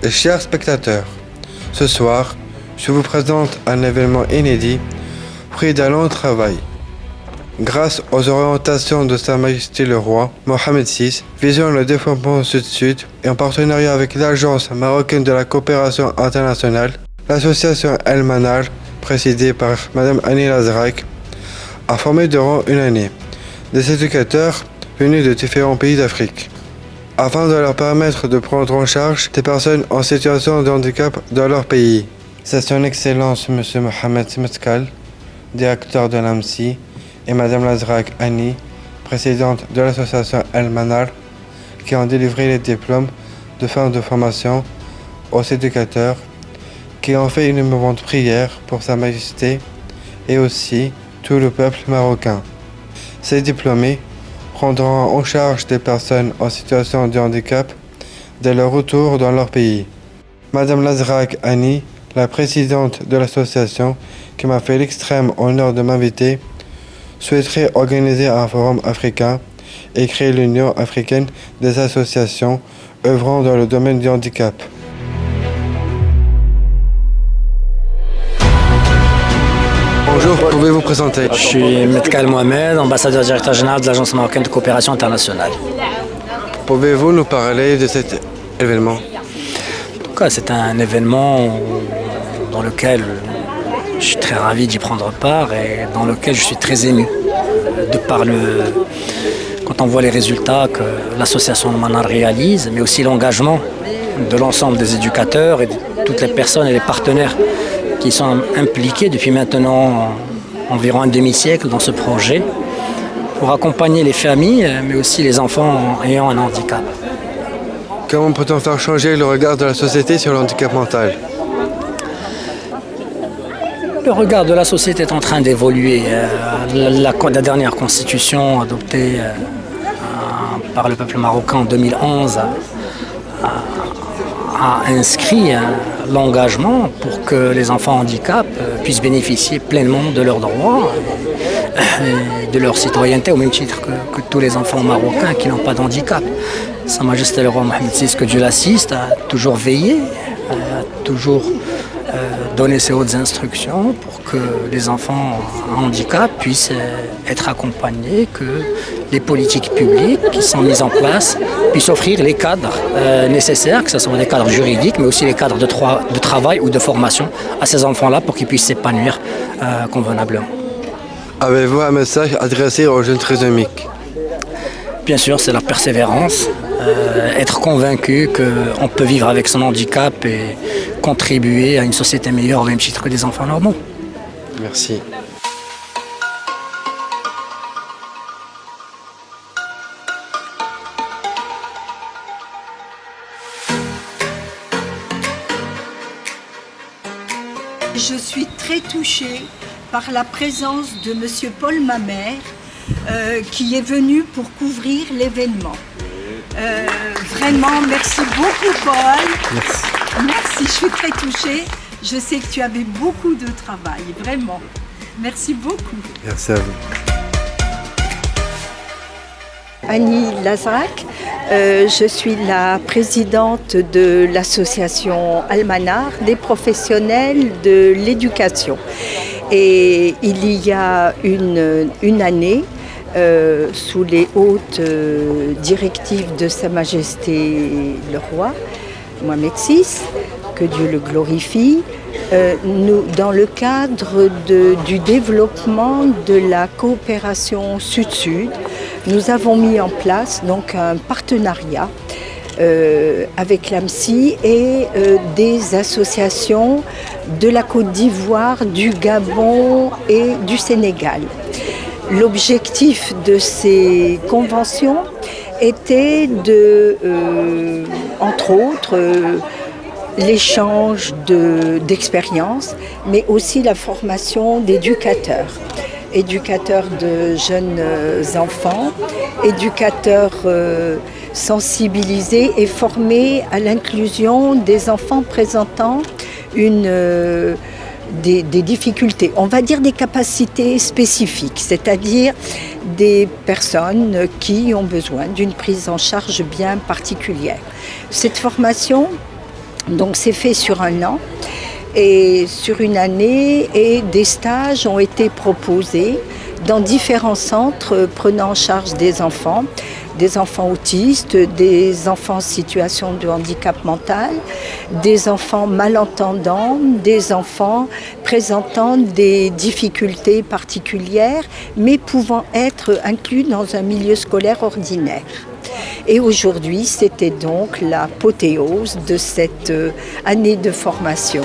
et chers spectateurs, ce soir, je vous présente un événement inédit, fruit d'un long travail. Grâce aux orientations de Sa Majesté le Roi Mohamed VI, visant le développement Sud-Sud et en partenariat avec l'Agence marocaine de la coopération internationale, l'association El Manar, présidée par Mme Annie Lazrak, a formé durant une année des éducateurs venus de différents pays d'Afrique, afin de leur permettre de prendre en charge des personnes en situation de handicap dans leur pays. C'est son Excellence M. Mohamed Metkal, directeur de l'AMSI, et Mme Lazrak Annie, présidente de l'association El Manar, qui ont délivré les diplômes de fin de formation aux éducateurs, qui ont fait une émouvante prière pour Sa Majesté et aussi tout le peuple marocain. Ces diplômés prendront en charge des personnes en situation de handicap dès leur retour dans leur pays. Madame Lazrak Annie, la présidente de l'association qui m'a fait l'extrême honneur de m'inviter, souhaiterait organiser un forum africain et créer l'Union africaine des associations œuvrant dans le domaine du handicap. Bonjour, pouvez-vous vous présenter? Je suis Metkal Mohamed, ambassadeur directeur général de l'Agence marocaine de coopération internationale. Pouvez-vous nous parler de cet événement? En tout cas, c'est un événement dans lequel je suis très ravi d'y prendre part et dans lequel je suis très ému de par quand on voit les résultats que l'association Manar réalise, mais aussi l'engagement de l'ensemble des éducateurs et de toutes les personnes et les partenaires qui sont impliqués depuis maintenant environ un demi-siècle dans ce projet pour accompagner les familles, mais aussi les enfants ayant un handicap. Comment peut-on faire changer le regard de la société sur le handicap mental? Le regard de la société est en train d'évoluer. La dernière constitution adoptée par le peuple marocain en 2011 a inscrit l'engagement pour que les enfants handicap puissent bénéficier pleinement de leurs droits et de leur citoyenneté au même titre que tous les enfants marocains qui n'ont pas de handicap. Sa Majesté le Roi Mohamed VI, que Dieu l'assiste, a toujours veillé, a toujours donné ses hautes instructions pour que les enfants à handicap puissent être accompagnés, que les politiques publiques qui sont mises en place puissent offrir les cadres nécessaires, que ce soit des cadres juridiques, mais aussi les cadres de travail ou de formation à ces enfants-là pour qu'ils puissent s'épanouir convenablement. Avez-vous un message adressé aux jeunes trisomiques? Bien sûr, c'est la persévérance, être convaincu qu'on peut vivre avec son handicap et contribuer à une société meilleure au même titre que des enfants normaux. Merci. Je suis très touchée par la présence de M. Paul Mamère qui est venu pour couvrir l'événement. Vraiment, merci beaucoup Paul. Merci. Merci, je suis très touchée. Je sais que tu avais beaucoup de travail, vraiment. Merci beaucoup. Merci à vous. Annie Lazrak, je suis la présidente de l'association El Manar des professionnels de l'éducation. Et il y a une année, sous les hautes directives de Sa Majesté le Roi Mohamed VI, que Dieu le glorifie, nous, dans le cadre du développement de la coopération Sud-Sud, nous avons mis en place donc un partenariat avec l'AMSI et des associations de la Côte d'Ivoire, du Gabon et du Sénégal. L'objectif de ces conventions était entre autres, l'échange d'expériences, mais aussi la formation d'éducateurs de jeunes enfants, éducateurs sensibilisés et formés à l'inclusion des enfants présentant des difficultés, on va dire des capacités spécifiques, c'est-à-dire des personnes qui ont besoin d'une prise en charge bien particulière. Cette formation Donc c'est fait sur un an et sur une année, et des stages ont été proposés dans différents centres prenant en charge des enfants autistes, des enfants en situation de handicap mental, des enfants malentendants, des enfants présentant des difficultés particulières, mais pouvant être inclus dans un milieu scolaire ordinaire. Et aujourd'hui, c'était donc l'apothéose de cette année de formation.